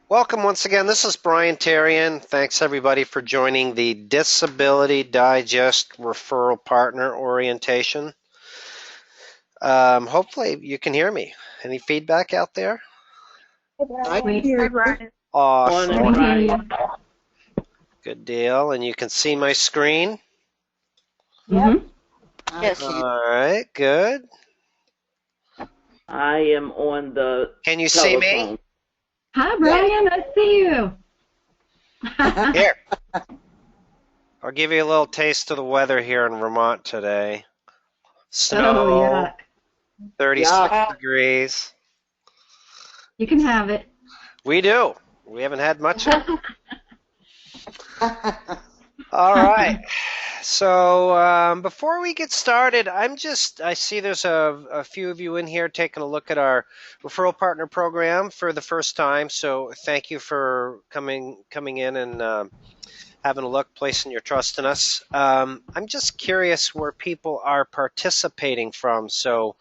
Welcome once again. This is Brian Terrian. Thanks everybody for joining the Disability Digest Referral Partner Orientation. Hopefully you can hear me. Any feedback out there? I can hear you. Awesome. Good deal. And you can see my screen? Yep. Yes. All right, good. I am on the Can you telephone. see me? Hi, Brian. I see you. Here. I'll give you a little taste of the weather here in Vermont today. Snow, yeah. 36 degrees. You can have it. We do. We haven't had much of it. All right. So before we get started, I see there's a few of you in here taking a look at our referral partner program for the first time. So thank you for coming in and having a look, placing your trust in us. I'm just curious where people are participating from. So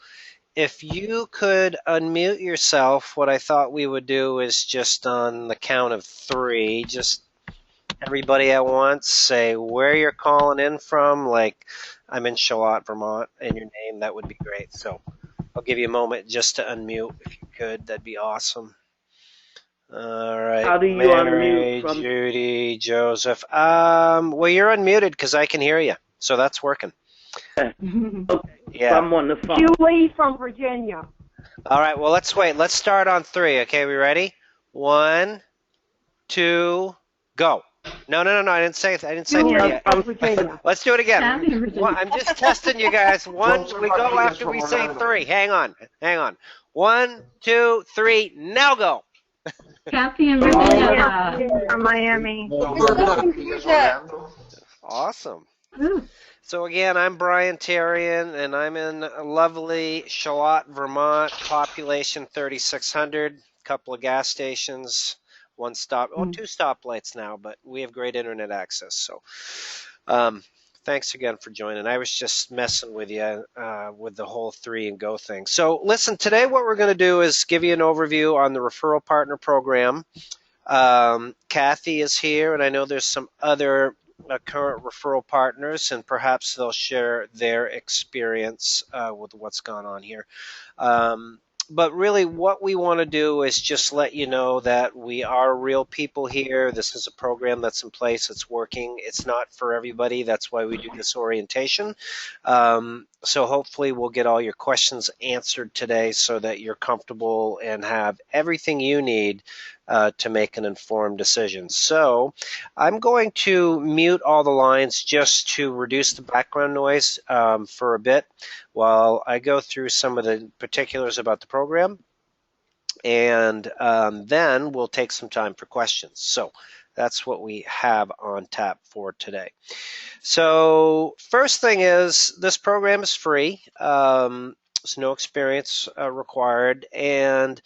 if you could unmute yourself, what I thought we would do is just on the count of 3, just everybody at once say where you're calling in from. Like, I'm in Charlotte, Vermont, and your name, that would be great. So I'll give you a moment just to unmute if you could. That'd be awesome. All right. How do you Mary, unmute from... Judy, Joseph. Well, you're unmuted because I can hear you, so that's working. Okay. Yeah. I'm on the phone. Julie from Virginia. All right. Well, let's wait. Let's start on 3. Okay, we ready? 1, 2, go. No. I didn't say 3 yet. From Virginia. Let's do it again. Virginia. I'm just testing you guys. 1, we go after we say 3. Hang on. 1, 2, 3, now go. Kathy in Virginia. From Miami. Awesome. Ooh. So again, I'm Brian Terrian, and I'm in lovely Charlotte, Vermont. Population 3,600. Couple of gas stations. 1 stop, 2 stoplights now, but we have great internet access. So thanks again for joining. I was just messing with you with the whole 3 and go thing. So listen, today what we're going to do is give you an overview on the referral partner program. Kathy is here, and I know there's some other current referral partners, and perhaps they'll share their experience with what's gone on here. But really what we want to do is just let you know that we are real people here. This is a program that's in place. It's working. It's not for everybody. That's why we do this orientation. So hopefully we'll get all your questions answered today so that you're comfortable and have everything you need to make an informed decision. So I'm going to mute all the lines just to reduce the background noise for a bit while I go through some of the particulars about the program, and then we'll take some time for questions. So that's what we have on tap for today. So first thing is, this program is free. There's no experience required, and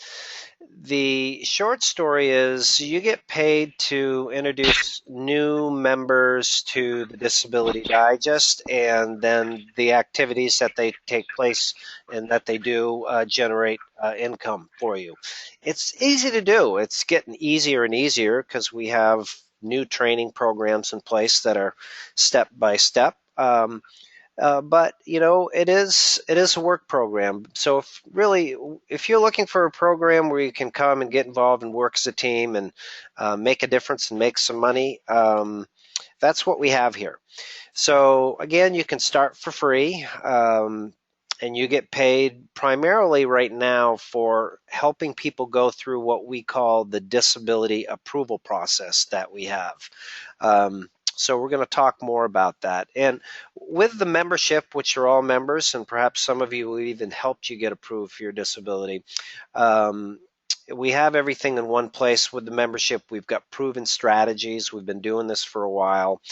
the short story is you get paid to introduce new members to the Disability Digest, and then the activities that they take place and that they do generate income for you. It's easy to do. It's getting easier and easier because we have new training programs in place that are step by step. But you know, it is a work program. So if you're looking for a program where you can come and get involved and work as a team and make a difference and make some money, that's what we have here. So again, you can start for free, and you get paid primarily right now for helping people go through what we call the disability approval process that we have. So we're going to talk more about that. And with the membership, which are all members, and perhaps some of you will even helped you get approved for your disability, we have everything in one place with the membership. We've got proven strategies. We've been doing this for a while.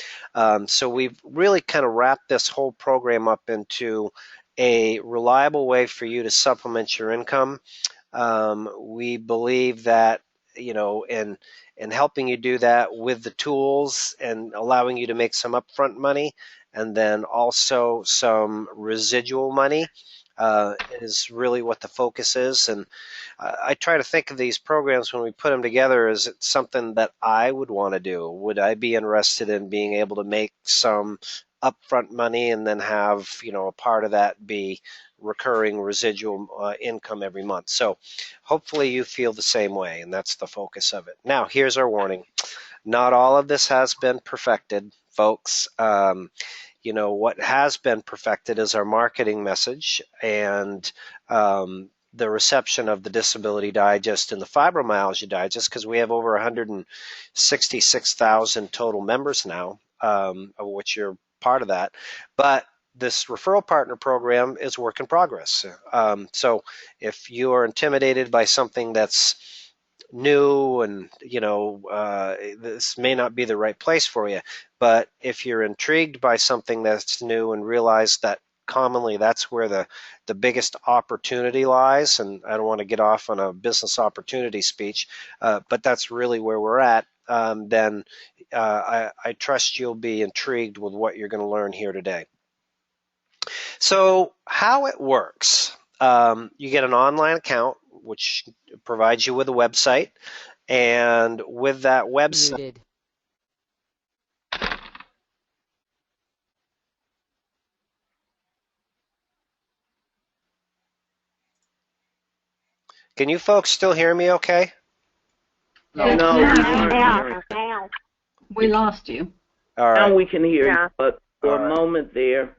So we've really kind of wrapped this whole program up into a reliable way for you to supplement your income. We believe that, you know, in helping you do that with the tools and allowing you to make some upfront money and then also some residual money, is really what the focus is. And I try to think of these programs when we put them together as it's something that I would want to do. Would I be interested in being able to make some upfront money and then have, a part of that be recurring residual income every month? So hopefully you feel the same way, and that's the focus of it. Now, here's our warning. Not all of this has been perfected, folks. What has been perfected is our marketing message and the reception of the Disability Digest and the Fibromyalgia Digest, because we have over 166,000 total members now, of which you're part of that. But this referral partner program is work in progress. So if you are intimidated by something that's new and this may not be the right place for you, but if you're intrigued by something that's new and realize that commonly that's where the biggest opportunity lies, and I don't want to get off on a business opportunity speech, but that's really where we're at, then I trust you'll be intrigued with what you're going to learn here today. So how it works, you get an online account which provides you with a website, and with that website, Muted. can you folks still hear me okay? No, Yeah. we weren't hearing. Now. We lost you. All Now right. we can hear Yeah. you, but for All a right. moment there,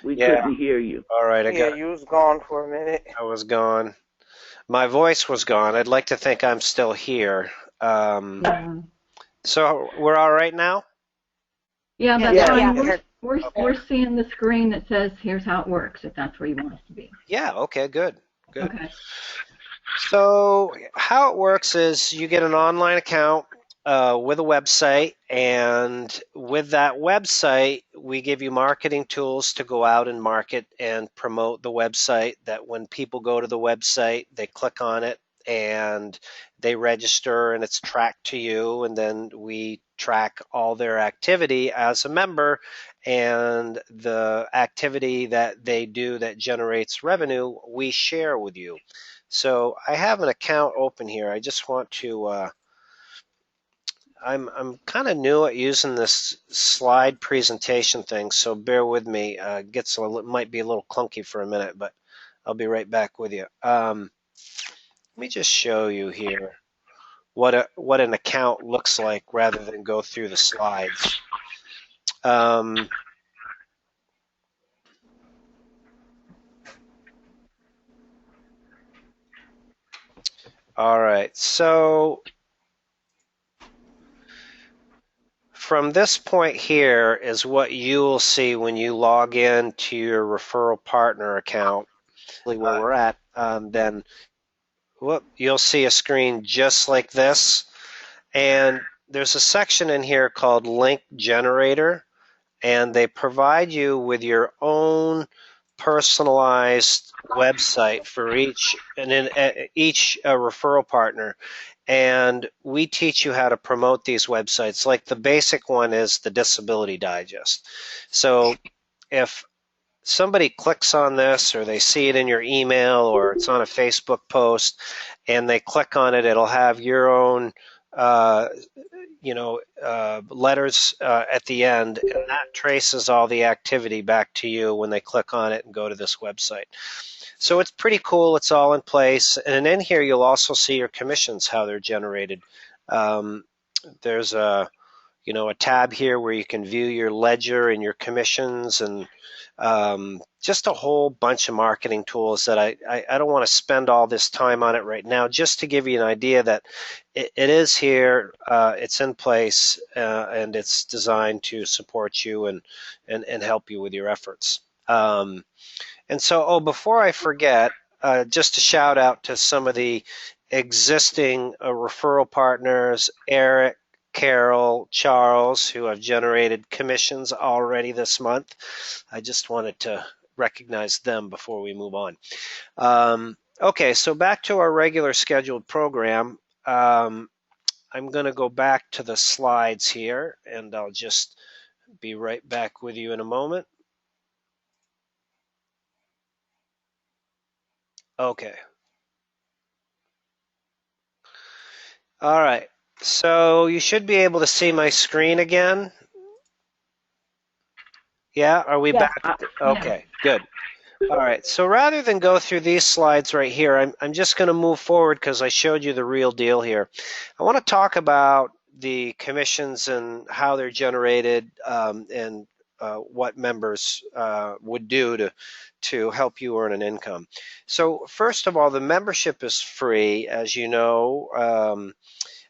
we Yeah. couldn't hear you. All right, You was gone for a minute. I was gone. My voice was gone. I'd like to think I'm still here. Yeah. So we're all right now? Yeah, that's Yeah. fine. Yeah. We're seeing the screen that says here's how it works, if that's where you want us to be. Yeah, okay, good. Okay. So how it works is you get an online account with a website, and with that website, we give you marketing tools to go out and market and promote the website, that when people go to the website, they click on it and they register and it's tracked to you, and then we track all their activity as a member, and the activity that they do that generates revenue, we share with you. So I have an account open here. I just want to I'm kind of new at using this slide presentation thing, so bear with me. Might be a little clunky for a minute, but I'll be right back with you. Let me just show you here what an account looks like rather than go through the slides. All right, so from this point here is what you will see when you log in to your referral partner account, where we're at. Then you'll see a screen just like this, and there's a section in here called Link Generator, and they provide you with your own personalized website for each referral partner, and we teach you how to promote these websites. Like the basic one is the Disability Digest. So if somebody clicks on this, or they see it in your email, or it's on a Facebook post, and they click on it, it'll have your own letters at the end, and that traces all the activity back to you when they click on it and go to this website. So it's pretty cool. It's all in place. And in here, you'll also see your commissions, how they're generated. There's a tab here where you can view your ledger and your commissions, and just a whole bunch of marketing tools that I don't want to spend all this time on it right now, just to give you an idea that it is here, it's in place, and it's designed to support you and help you with your efforts. And so, before I forget, just a shout out to some of the existing referral partners, Eric, Carol, Charles, who have generated commissions already this month. I just wanted to recognize them before we move on. Okay, so back to our regular scheduled program. I'm going to go back to the slides here, and I'll just be right back with you in a moment. Okay. All right. So you should be able to see my screen again. Yeah, are we Yes. back? Okay, good. All right, so rather than go through these slides right here, I'm just going to move forward because I showed you the real deal here. I want to talk about the commissions and how they're generated, and what members would do to help you earn an income. So first of all, the membership is free, as you know.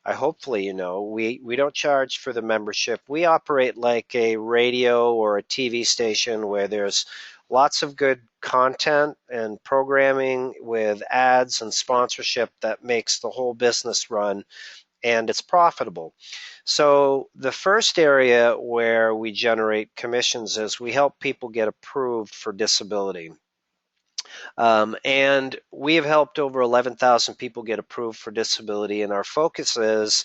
Hopefully you know, we don't charge for the membership. We operate like a radio or a TV station where there's lots of good content and programming with ads and sponsorship that makes the whole business run, and it's profitable. So the first area where we generate commissions is we help people get approved for disability. And we have helped over 11,000 people get approved for disability, and our focus is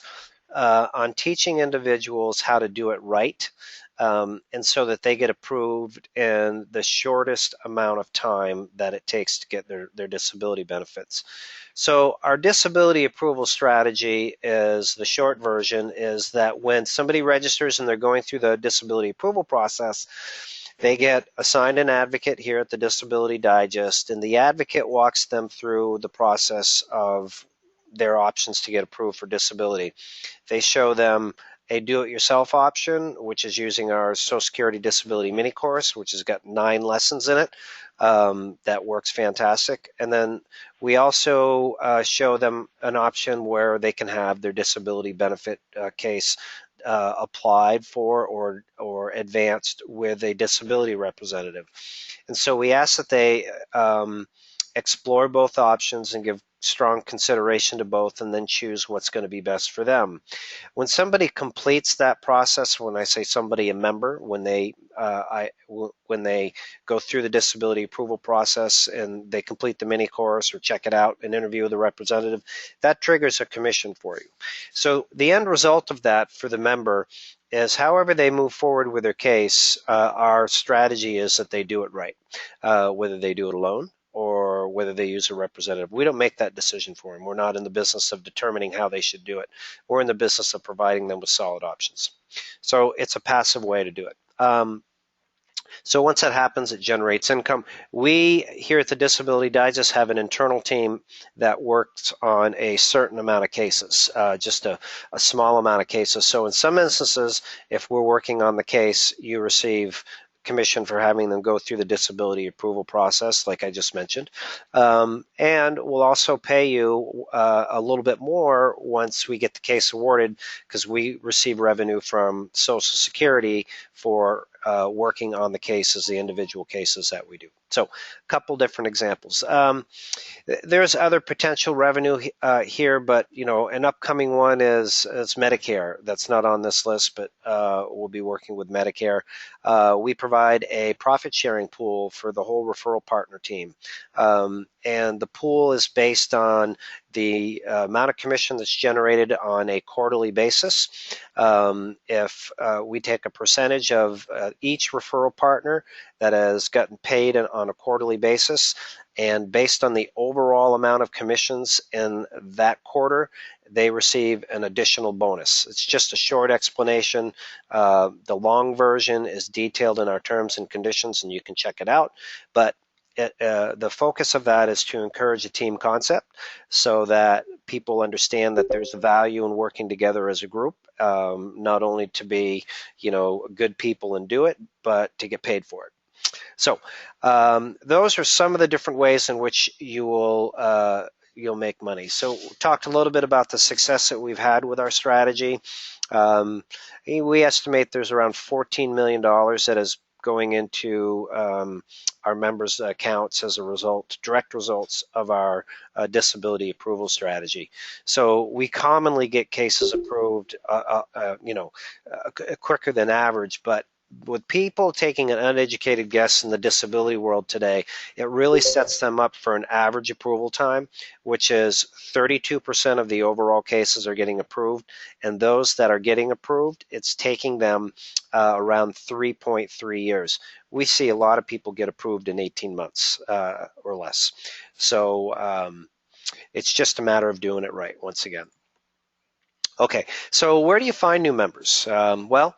on teaching individuals how to do it right, and so that they get approved in the shortest amount of time that it takes to get their disability benefits. So our disability approval strategy is, the short version is that when somebody registers and they're going through the disability approval process, they get assigned an advocate here at the Disability Digest, and the advocate walks them through the process of their options to get approved for disability. They show them a do-it-yourself option, which is using our Social Security Disability mini course, which has got 9 lessons in it. That works fantastic. And then we also show them an option where they can have their disability benefit case applied for or advanced with a disability representative. And so we ask that they explore both options and give strong consideration to both, and then choose what's going to be best for them. When somebody completes that process, when I say somebody, a member, when they go through the disability approval process and they complete the mini course or check it out and interview with a representative, that triggers a commission for you. So the end result of that for the member is, however they move forward with their case, our strategy is that they do it right, whether they do it alone or whether they use a representative. We don't make that decision for them. We're not in the business of determining how they should do it. We're in the business of providing them with solid options. So it's a passive way to do it. So once that happens, it generates income. We here at the Disability Digest have an internal team that works on a certain amount of cases, just a small amount of cases. So in some instances, if we're working on the case, you receive commission for having them go through the disability approval process, like I just mentioned. And we'll also pay you a little bit more once we get the case awarded, because we receive revenue from Social Security for working on the cases, the individual cases that we do. So a couple different examples. There's other potential revenue here, but an upcoming one is Medicare. That's not on this list, but we'll be working with Medicare. We provide a profit sharing pool for the whole referral partner team, and the pool is based on the amount of commission that's generated on a quarterly basis. If we take a percentage of each referral partner that has gotten paid on a quarterly basis, and based on the overall amount of commissions in that quarter, they receive an additional bonus. It's just a short explanation. The long version is detailed in our terms and conditions, and you can check it out. But the focus of that is to encourage a team concept so that people understand that there's value in working together as a group, not only to be, good people and do it, but to get paid for it. So those are some of the different ways in which you'll make money. So we talked a little bit about the success that we've had with our strategy. We estimate there's around $14 million that is going into our members' accounts as a result, direct results of our disability approval strategy. So we commonly get cases approved, quicker than average, but with people taking an uneducated guess in the disability world today, it really sets them up for an average approval time, which is 32% of the overall cases are getting approved, and those that are getting approved, it's taking them around 3.3 years. We see a lot of people get approved in 18 months or less. So it's just a matter of doing it right, once again. Okay, so where do you find new members? Well,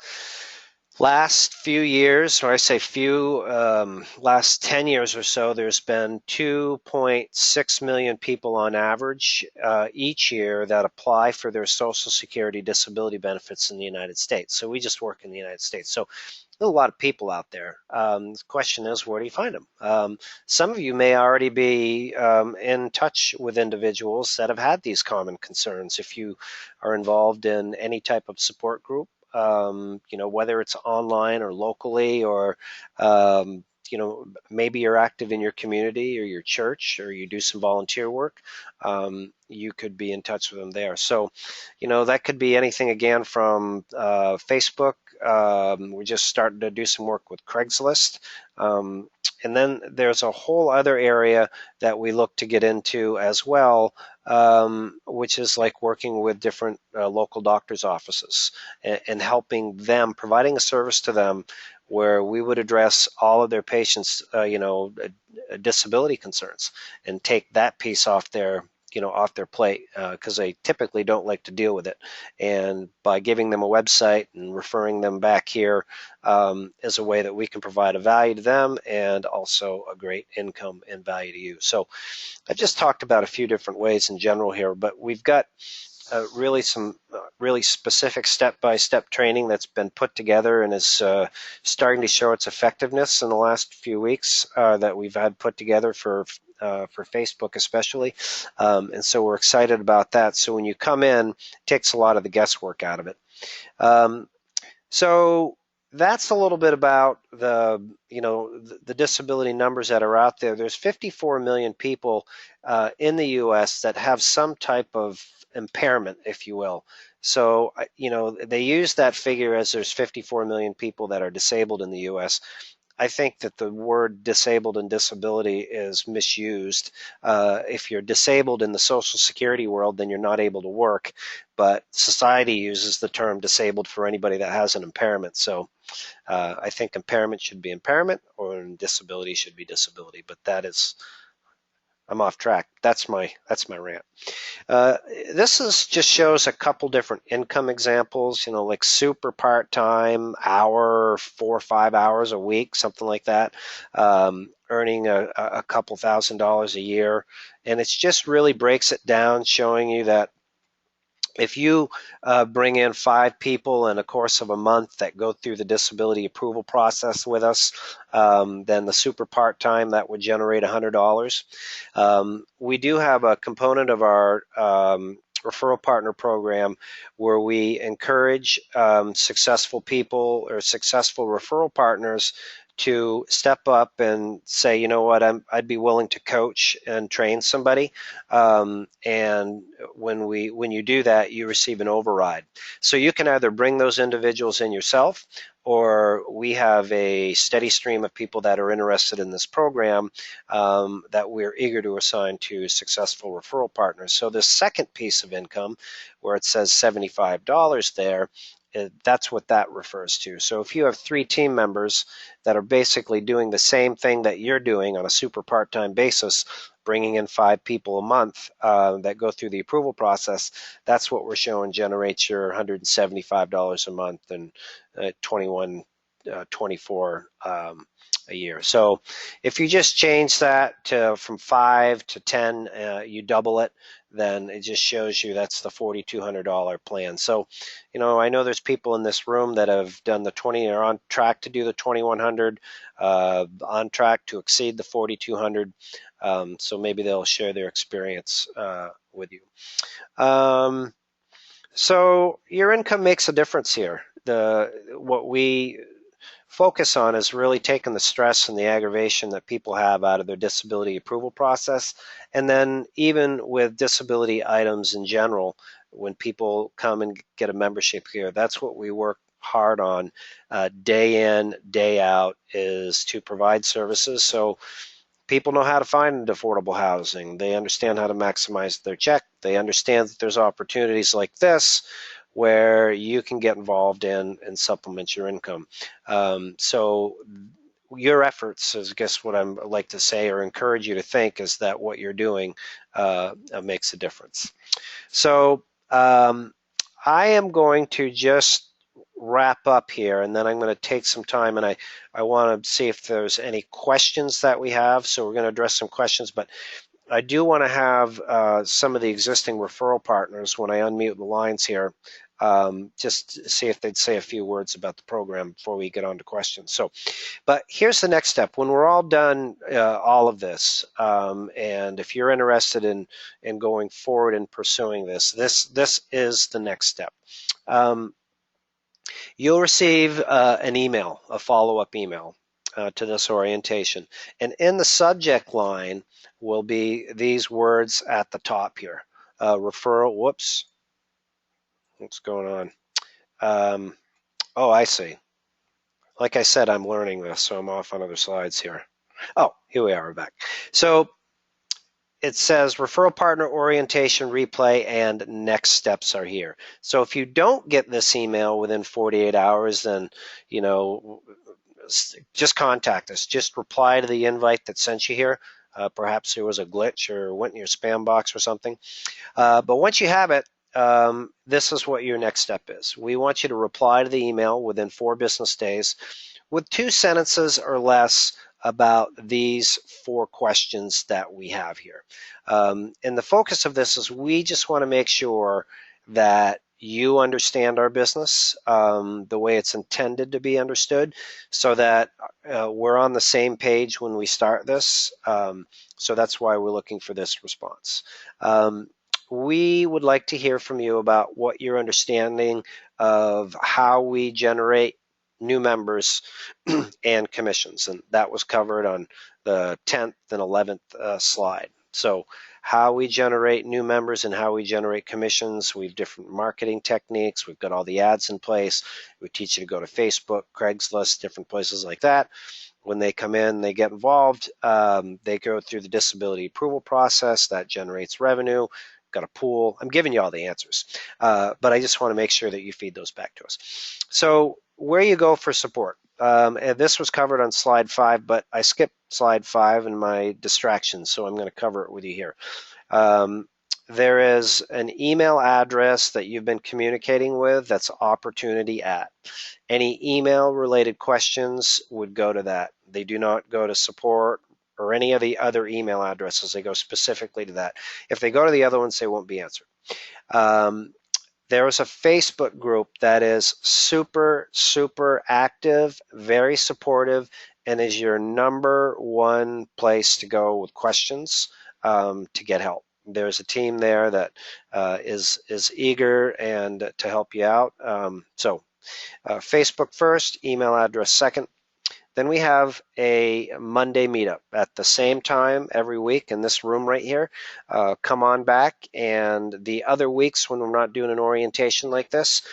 last few years, or I say few, last 10 years or so, there's been 2.6 million people on average each year that apply for their Social Security disability benefits in the United States. So we just work in the United States. So there's a lot of people out there. The question is, where do you find them? Some of you may already be in touch with individuals that have had these common concerns. If you are involved in any type of support group, whether it's online or locally, or maybe you're active in your community or your church, or you do some volunteer work, you could be in touch with them there. So, that could be anything, again, from Facebook. We're just starting to do some work with Craigslist. And then there's a whole other area that we look to get into as well, which is like working with different local doctors' offices and helping them, providing a service to them where we would address all of their patients' disability concerns and take that piece off their plate, because they typically don't like to deal with it. And by giving them a website and referring them back here is a way that we can provide a value to them and also a great income and value to you. So I've just talked about a few different ways in general here, but we've got really some really specific step-by-step training that's been put together and is starting to show its effectiveness in the last few weeks that we've had put together for Facebook especially. And so we're excited about that. So when you come in, it takes a lot of the guesswork out of it. So that's a little bit about the disability numbers that are out there. There's 54 million people in the U.S. that have some type of impairment, if you will. So, they use that figure as there's 54 million people that are disabled in the U.S. I think that the word disabled and disability is misused. If you're disabled in the Social Security world, then you're not able to work. But society uses the term disabled for anybody that has an impairment. So I think impairment should be impairment, or disability should be disability. But I'm off track. That's my rant. This just shows a couple different income examples, like super part-time, hour, 4 or 5 hours a week, something like that, earning a couple $1,000s a year. And it just really breaks it down, showing you that if you bring in 5 people in a course of a month that go through the disability approval process with us, then the super part-time, that would generate $100. We do have a component of our referral partner program where we encourage successful people or successful referral partners to step up and say, you know what, I'd be willing to coach and train somebody. And when you do that, you receive an override. So you can either bring those individuals in yourself, or we have a steady stream of people that are interested in this program that we're eager to assign to successful referral partners. So the second piece of income, where it says $75 there, that's what that refers to. So if you have 3 team members that are basically doing the same thing that you're doing on a super part-time basis, bringing in 5 people a month that go through the approval process, that's what we're showing generates your $175 a month and $24 a year. So if you just change that from 5 to 10, you double it, then it just shows you that's the $4,200 plan. So, I know there's people in this room that have done the 20, are on track to do the 2,100, on track to exceed the 4,200. So maybe they'll share their experience with you. So your income makes a difference here. What we focus on is really taking the stress and the aggravation that people have out of their disability approval process. And then even with disability items in general, when people come and get a membership here, that's what we work hard on day in, day out is to provide services so people know how to find affordable housing. They understand how to maximize their check. They understand that there's opportunities like this where you can get involved in and supplement your income. So your efforts is, I guess what I'm like to say or encourage you to think is that what you're doing makes a difference. So I am going to just wrap up here, and then I'm going to take some time, and I want to see if there's any questions that we have. So we're going to address some questions, but I do want to have some of the existing referral partners, when I unmute the lines here, just see if they'd say a few words about the program before we get on to questions. So, but here's the next step. When we're all done all of this, and if you're interested in going forward and pursuing this is the next step. You'll receive an email, a follow-up email to this orientation. And in the subject line will be these words at the top here. Referral, whoops. What's going on? Oh, I see. Like I said, I'm learning this, so I'm off on other slides here. Oh, here we are, we're back. So it says referral partner orientation replay and next steps are here. So if you don't get this email within 48 hours, then, you know, just contact us. Just reply to the invite that sent you here. Perhaps there was a glitch or went in your spam box or something. But once you have it, this is what your next step is. We want you to reply to the email within 4 business days with 2 sentences or less about these 4 questions that we have here. And the focus of this is we just want to make sure that you understand our business the way it's intended to be understood, so that we're on the same page when we start this. So that's why we're looking for this response. We would like to hear from you about what your understanding of how we generate new members and commissions, and that was covered on the 10th and 11th slide. So how we generate new members and how we generate commissions. We have different marketing techniques. We've got all the ads in place. We teach you to go to Facebook, Craigslist, different places like that. When they come in, they get involved. They go through the disability approval process. That generates revenue. Got a pool. I'm giving you all the answers, but I just want to make sure that you feed those back to us. So where you go for support. And this was covered on slide 5, but I skipped slide 5 in my distractions, so I'm going to cover it with you here. There is an email address that you've been communicating with that's opportunity at. Any email related questions would go to that. They do not go to support or any of the other email addresses. They go specifically to that. If they go to the other ones, they won't be answered. There is a Facebook group that is super, super active, very supportive, and is your #1 place to go with questions to get help. There's a team there that is eager and to help you out. So Facebook first, email address second. Then we have a Monday meetup at the same time every week in this room right here. Come on back. And the other weeks when we're not doing an orientation like this,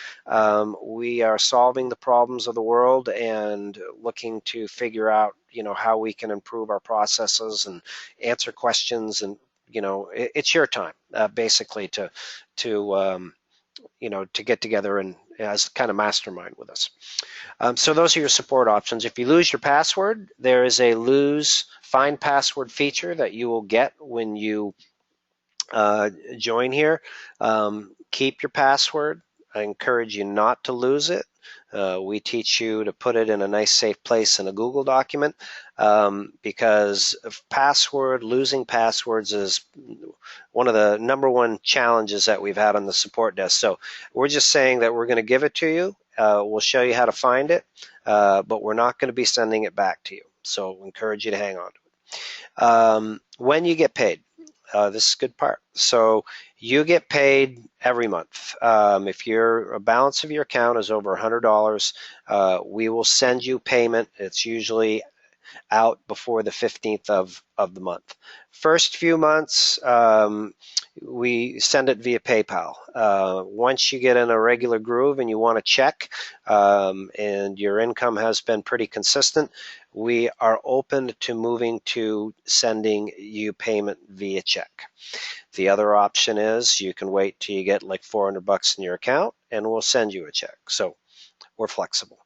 we are solving the problems of the world and looking to figure out, you know, how we can improve our processes and answer questions. And, you know, it's your time basically to you know, to get together and as kind of mastermind with us. So those are your support options. If you lose your password, there is a find password feature that you will get when you join here. Keep your password. I encourage you not to lose it. We teach you to put it in a nice safe place in a Google document because losing passwords is one of the #1 challenges that we've had on the support desk. So we're just saying that we're going to give it to you. We'll show you how to find it, but we're not going to be sending it back to you. So we encourage you to hang on to it. When you get paid, this is a good part. So you get paid every month. If a balance of your account is over $100, we will send you payment. It's usually out before the 15th of the month. First few months, we send it via PayPal. Once you get in a regular groove and you want to check, and your income has been pretty consistent, we are open to moving to sending you payment via check. The other option is you can wait till you get like $400 in your account and we'll send you a check. So we're flexible.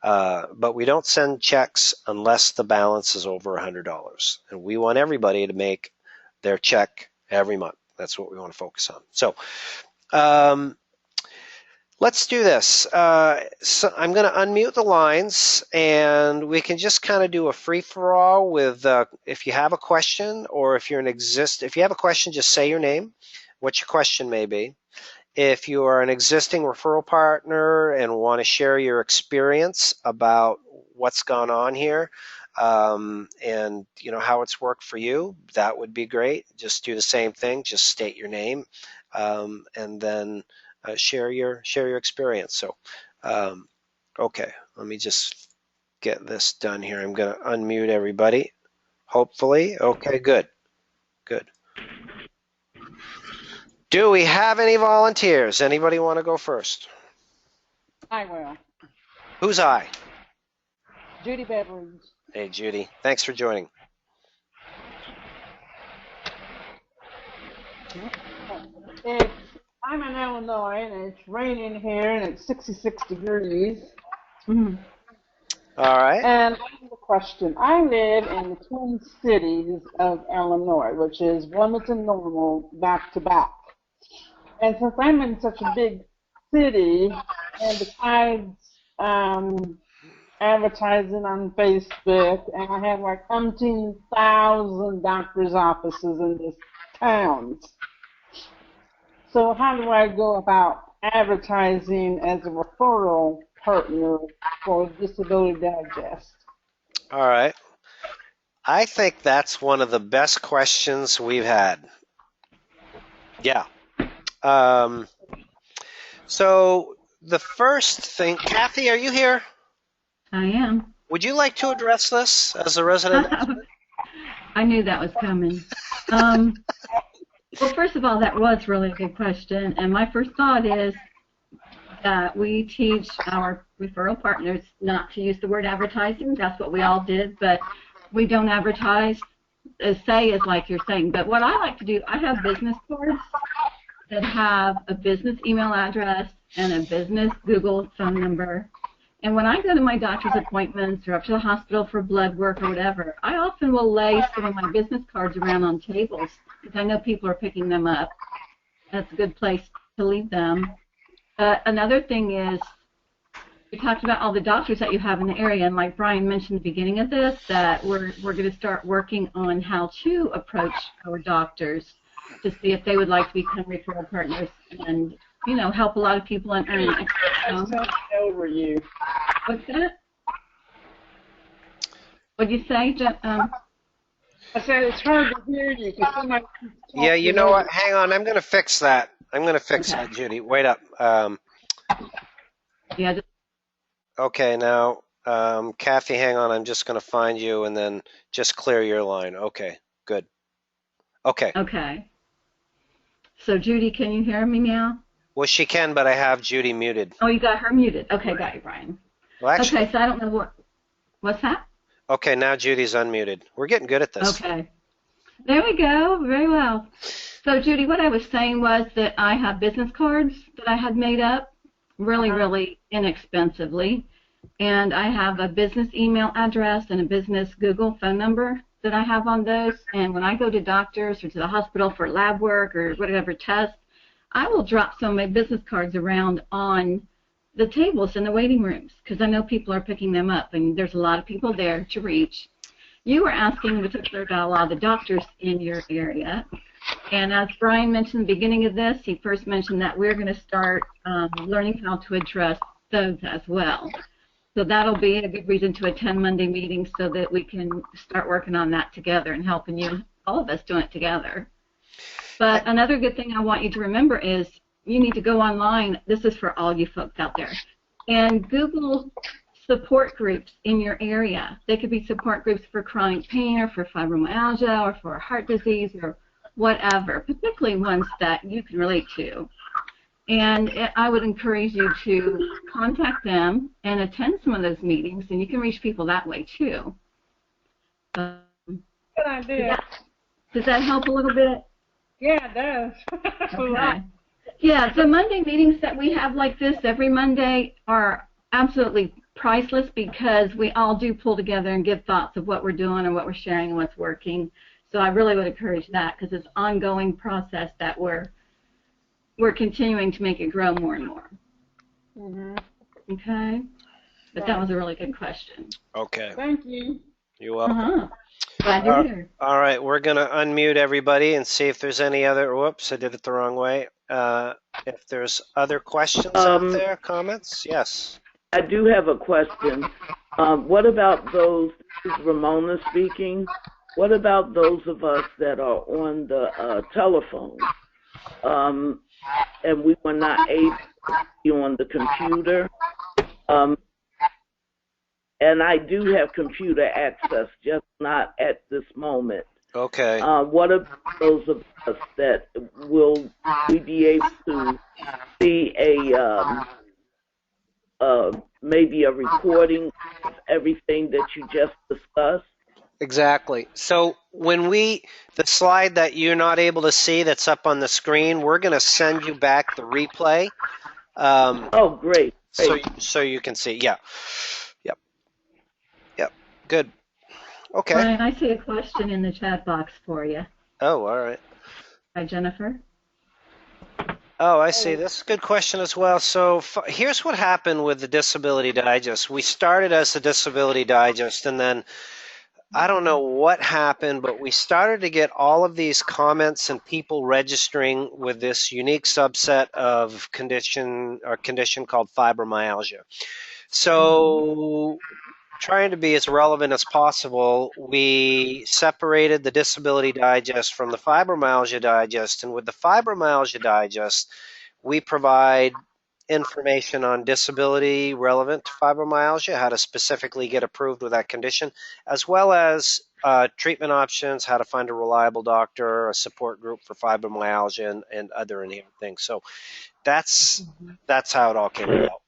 But we don't send checks unless the balance is over $100. And we want everybody to make their check every month. That's what we want to focus on. So let's do this. So I'm going to unmute the lines, and we can just kind of do a free-for-all with if you have a question, or if if you have a question, just say your name, what your question may be. If you are an existing referral partner and want to share your experience about what's gone on here, and how it's worked for you, that would be great. Just do the same thing. Just state your name, and then share your experience. So, okay, let me just get this done here. I'm going to unmute everybody. Hopefully, okay, good. Do we have any volunteers? Anybody want to go first? I will. Who's I? Judy Beveridge. Hey, Judy. Thanks for joining. I'm in Illinois, and it's raining here, and it's 66 degrees. Mm-hmm. All right. And I have a question. I live in the Twin Cities of Illinois, which is Wilmington Normal back to back. And since I'm in such a big city, and besides advertising on Facebook, and I have like 17,000 doctor's offices in this town. So how do I go about advertising as a referral partner for Disability Digest? All right. I think that's one of the best questions we've had. Yeah. So the first thing, Kathy, are you here? I am. Would you like to address this as a resident? I knew that was coming. Well, first of all, that was really a good question. And my first thought is that we teach our referral partners not to use the word advertising. That's what we all did, but we don't advertise. Say is like you're saying. But what I like to do, I have business cards that have a business email address and a business Google phone number. And when I go to my doctor's appointments or up to the hospital for blood work or whatever, I often will lay some of my business cards around on tables because I know people are picking them up. That's a good place to leave them. Another thing is, we talked about all the doctors that you have in the area, and like Brian mentioned at the beginning of this, that we're going to start working on how to approach our doctors to see if they would like to become referral partners and, help a lot of people and earn extra. Over you. What's that? What'd you say? I said it's hard to hear you because somebody. Yeah, you know what? Hang on. I'm going to fix that. That, Judy. Wait up. Yeah. Okay, now, Kathy, hang on. I'm just going to find you and then just clear your line. Okay, good. Okay. Okay. So, Judy, can you hear me now? Well, she can, but I have Judy muted. Oh, you got her muted. Okay, got you, Brian. Well, actually, okay, so I don't know what's that? Okay, now Judy's unmuted. We're getting good at this. Okay. There we go. Very well. So, Judy, what I was saying was that I have business cards that I had made up really inexpensively. And I have a business email address and a business Google phone number that I have on those. And when I go to doctors or to the hospital for lab work or whatever test, I will drop some of my business cards around on the tables in the waiting rooms because I know people are picking them up and there's a lot of people there to reach. You were asking in particular about a lot of the doctors in your area. And as Brian mentioned at the beginning of this, he first mentioned that we're going to start learning how to address those as well. So that'll be a good reason to attend Monday meetings so that we can start working on that together and helping you, all of us doing it together. But another good thing I want you to remember is you need to go online. This is for all you folks out there. And Google support groups in your area. They could be support groups for chronic pain or for fibromyalgia or for heart disease or whatever, particularly ones that you can relate to. And I would encourage you to contact them and attend some of those meetings, and you can reach people that way too. Good idea. Does that help a little bit? Yeah, it does. Okay. Yeah, the Monday meetings that we have like this every Monday are absolutely priceless because we all do pull together and give thoughts of what we're doing and what we're sharing and what's working. So I really would encourage that because it's an ongoing process that we're continuing to make it grow more and more. Mm-hmm. Okay? But that was a really good question. Okay. Thank you. You're welcome. Uh-huh. Glad you're here. All right, we're going to unmute everybody and see if there's any other, whoops, I did it the wrong way. If there's other questions out there, comments? Yes. I do have a question. What about those, this is Ramona speaking, what about those of us that are on the telephone and we were not able to be on the computer? And I do have computer access, just not at this moment. Okay. What about those of us that will we be able to see maybe a recording of everything that you just discussed? Exactly. So when the slide that you're not able to see that's up on the screen, we're going to send you back the replay. Oh, great. So you can see. Yeah. Yep. Good. Okay. Brian, I see a question in the chat box for you. Oh, all right. By Jennifer. Oh, I see. That's a good question as well. So here's what happened with the Disability Digest. We started as the Disability Digest, and then I don't know what happened, but we started to get all of these comments and people registering with this unique subset of condition called fibromyalgia. So trying to be as relevant as possible, we separated the Disability Digest from the Fibromyalgia Digest, and with the Fibromyalgia Digest, we provide information on disability relevant to fibromyalgia, how to specifically get approved with that condition, as well as treatment options, how to find a reliable doctor, a support group for fibromyalgia, and other inherent things. So that's how it all came about.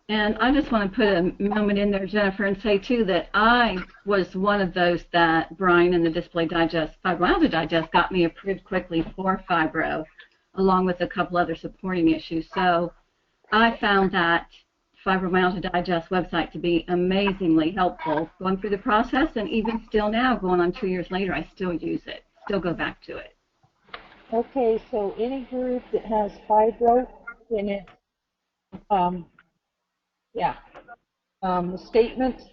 And I just want to put a moment in there, Jennifer, and say, too, that I was one of those that Brian and the Disability Digest, Fibromyalgia Digest, got me approved quickly for fibro, along with a couple other supporting issues. So I found that Fibromyalgia Digest website to be amazingly helpful going through the process, and even still now, going on 2 years later, I still use it, still go back to it. Okay, so any group that has fibro in it, statements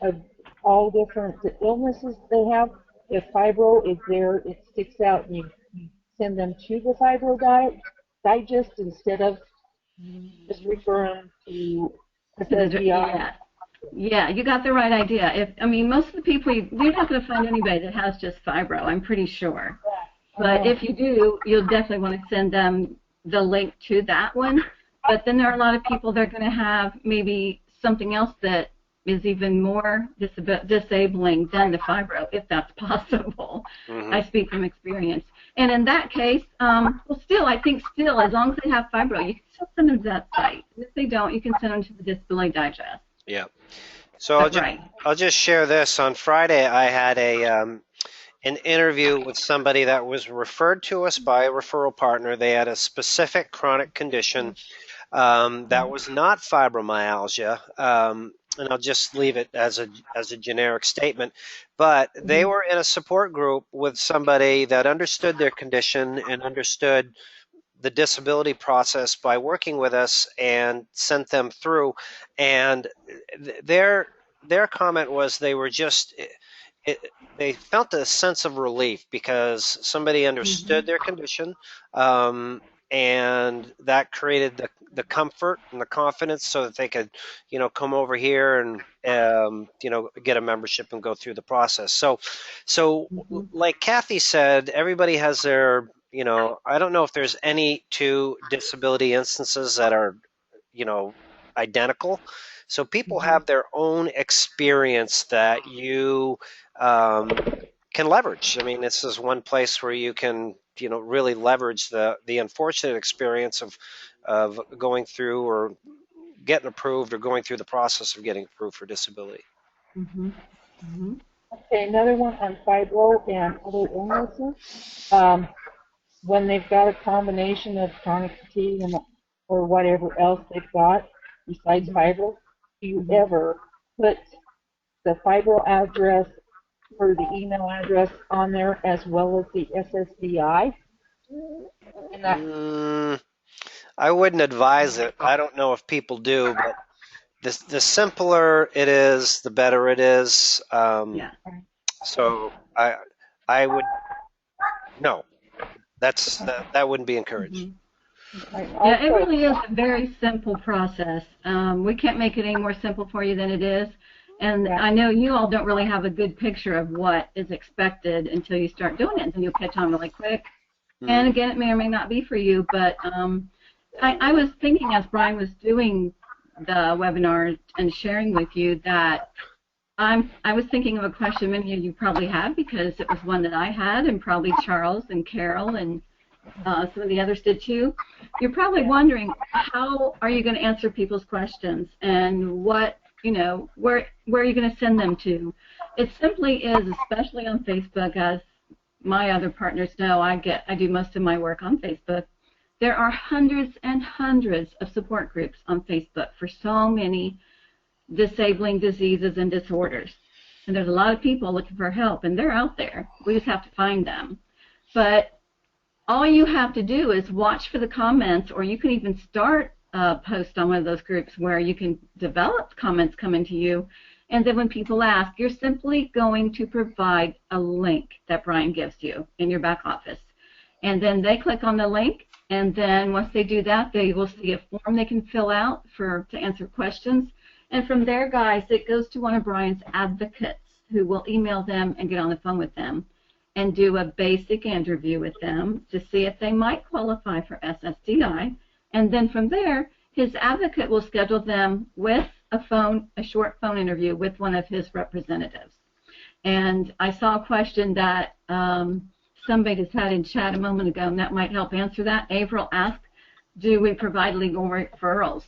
of all different illnesses they have. If fibro is there, it sticks out, and you send them to the Fibro Digest instead of just referring to the GI. Yeah, you got the right idea. Most of the people, you're not going to find anybody that has just fibro, I'm pretty sure. But if you do, you'll definitely want to send them the link to that one. But then there are a lot of people that are going to have maybe something else that is even more disabling than the fibro, if that's possible. I speak from experience. And in that case, I think as long as they have fibro, you can still send them to that site. And if they don't, you can send them to the Disability Digest. Yeah. So I'll just share this. On Friday, I had an interview with somebody that was referred to us by a referral partner. They had a specific chronic condition that was not fibromyalgia, and I'll just leave it as a generic statement. But they were in a support group with somebody that understood their condition and understood the disability process by working with us and sent them through. And their comment was they were just they felt a sense of relief because somebody understood their condition. And that created the comfort and the confidence so that they could, come over here and, get a membership and go through the process. So like Kathy said, everybody has their, I don't know if there's any two disability instances that are, identical. So people have their own experience that you can leverage. I mean, this is one place where you can, really leverage the unfortunate experience of going through or getting approved or going through the process of getting approved for disability. Okay, another one on fibro and other illnesses. When they've got a combination of chronic fatigue or whatever else they've got besides fibro, do you ever put the fibro address or the email address on there as well as the SSDI? And that, I wouldn't advise it. I don't know if people do, but the simpler it is, the better it is. So I would no. That wouldn't be encouraged. Yeah, it really is a very simple process. We can't make it any more simple for you than it is. And I know you all don't really have a good picture of what is expected until you start doing it, and then you'll catch on really quick. And again, it may or may not be for you, but I was thinking as Brian was doing the webinar and sharing with you that I was thinking of a question many of you probably had, because it was one that I had, and probably Charles and Carol and some of the others did too. You're probably wondering, how are you going to answer people's questions, and what, where are you going to send them to? It simply is, especially on Facebook, as my other partners know, I do most of my work on Facebook. There are hundreds and hundreds of support groups on Facebook for so many disabling diseases and disorders. And there's a lot of people looking for help, and they're out there. We just have to find them. But all you have to do is watch for the comments, or you can even start a post on one of those groups where you can develop comments coming to you. And then when people ask, you're simply going to provide a link that Brian gives you in your back office. And then they click on the link, and then once they do that, they will see a form they can fill out to answer questions. And from there, guys, it goes to one of Brian's advocates who will email them and get on the phone with them and do a basic interview with them to see if they might qualify for SSDI. And then from there, his advocate will schedule them with a short phone interview with one of his representatives. And I saw a question that somebody just had in chat a moment ago, and that might help answer that. April asked, do we provide legal referrals?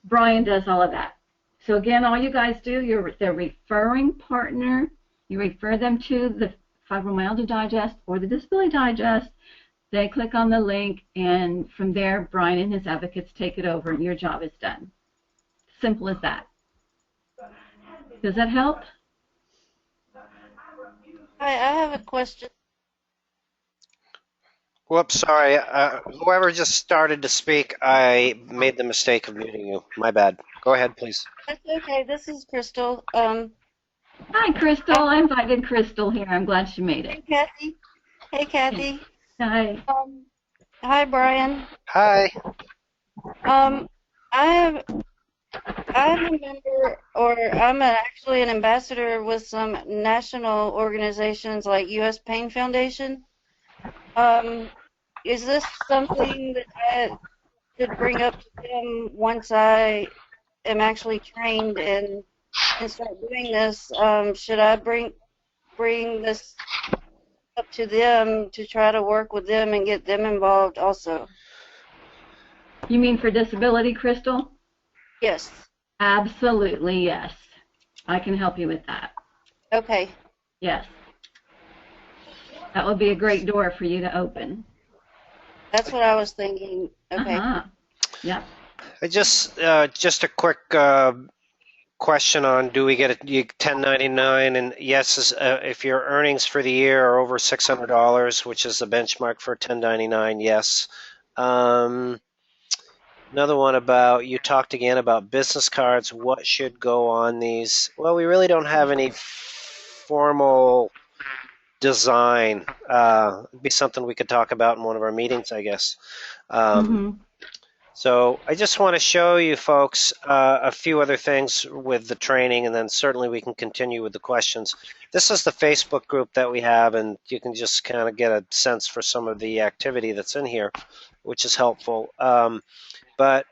Brian does all of that. So again, all you guys do, you're the referring partner. You refer them to the Fibromyalgia Digest or the Disability Digest. They click on the link, and from there, Brian and his advocates take it over, and your job is done. Simple as that. Does that help? Hi, I have a question. Whoops, sorry. Whoever just started to speak, I made the mistake of muting you. My bad. Go ahead, please. That's okay. This is Crystal. Hi, Crystal. I invited Crystal here. I'm glad she made it. Hey, Kathy. Hey, Kathy. Hi. Hi, Brian. Hi. I have a member, or I'm actually an ambassador with some national organizations like U.S. Pain Foundation. Is this something that I should bring up to them once I am actually trained and start doing this? Should I bring this up to them to try to work with them and get them involved also? You mean for disability, Crystal? Yes. Absolutely, yes. I can help you with that. Okay. Yes. That would be a great door for you to open. That's what I was thinking. Okay. Yeah. Just a quick question on, do we get a 1099? And yes, if your earnings for the year are over $600, which is the benchmark for 1099, yes. Another one about, you talked again about business cards. What should go on these? Well, we really don't have any formal design. It'd be something we could talk about in one of our meetings, I guess. So I just want to show you folks a few other things with the training, and then certainly we can continue with the questions. This is the Facebook group that we have, and you can just kind of get a sense for some of the activity that's in here, which is helpful. But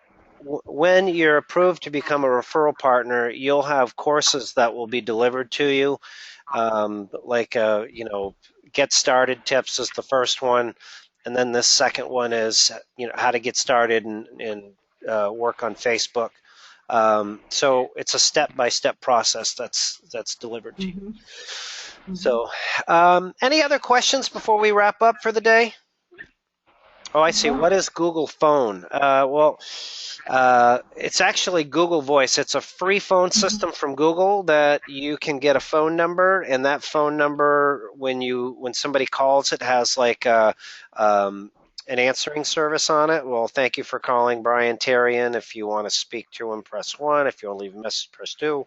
when you're approved to become a referral partner, you'll have courses that will be delivered to you. Get started tips is the first one, and then this second one is how to get started and work on Facebook. So it's a step-by-step process that's delivered to you. Mm-hmm. So, any other questions before we wrap up for the day? Oh, I see. What is Google Phone? It's actually Google Voice. It's a free phone system from Google that you can get a phone number, and that phone number, when somebody calls, it has like an answering service on it. Well, thank you for calling Brian Terrian. If you want to speak to him, press 1. If you want to leave a message, press 2.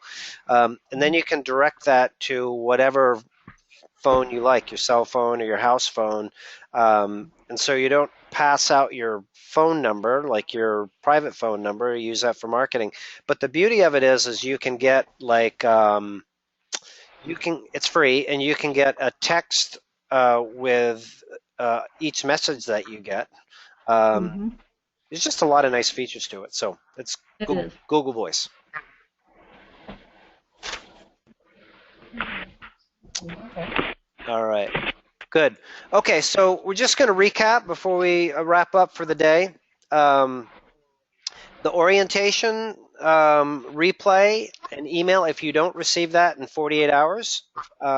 And then you can direct that to whatever phone you like, your cell phone or your house phone. And so you don't pass out your phone number, like your private phone number, use that for marketing. But the beauty of it is you can get it's free, and you can get a text with each message that you get. There's just a lot of nice features to it. So it's Google Voice. All right. Good. Okay, so we're just going to recap before we wrap up for the day. The orientation replay and email, if you don't receive that in 48 hours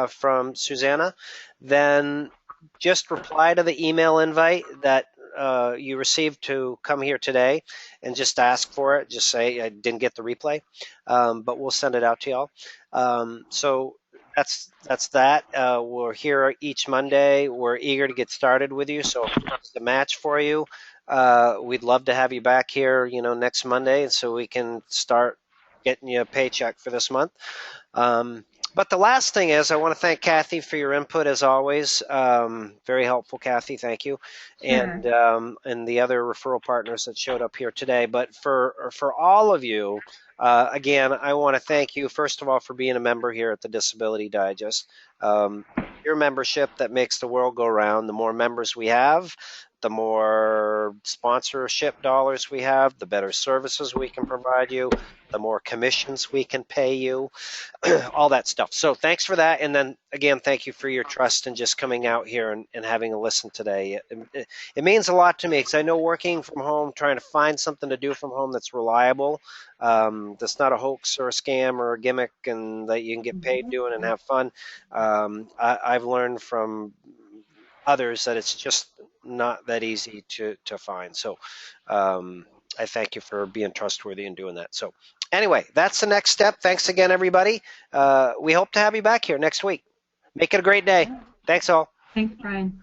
from Susanna, then just reply to the email invite that you received to come here today and just ask for it. Just say, I didn't get the replay, but we'll send it out to y'all. So that's that. We're here each Monday. We're eager to get started with you. So if it's a match for you, we'd love to have you back here, next Monday, so we can start getting you a paycheck for this month. But the last thing is, I want to thank Kathy for your input as always. Very helpful, Kathy. Thank you, and the other referral partners that showed up here today. But for all of you, again, I want to thank you first of all for being a member here at the Disability Digest. Your membership that makes the world go round. The more members we have, the more sponsorship dollars we have, the better services we can provide you, the more commissions we can pay you, all that stuff. So thanks for that. And then, again, thank you for your trust and just coming out here and having a listen today. It means a lot to me because I know working from home, trying to find something to do from home that's reliable, that's not a hoax or a scam or a gimmick and that you can get paid doing and have fun. I've learned from others that it's just not that easy to find. So I thank you for being trustworthy and doing that. So anyway, that's the next step. Thanks again, everybody. We hope to have you back here next week. Make it a great day. Thanks all. Thanks, Brian.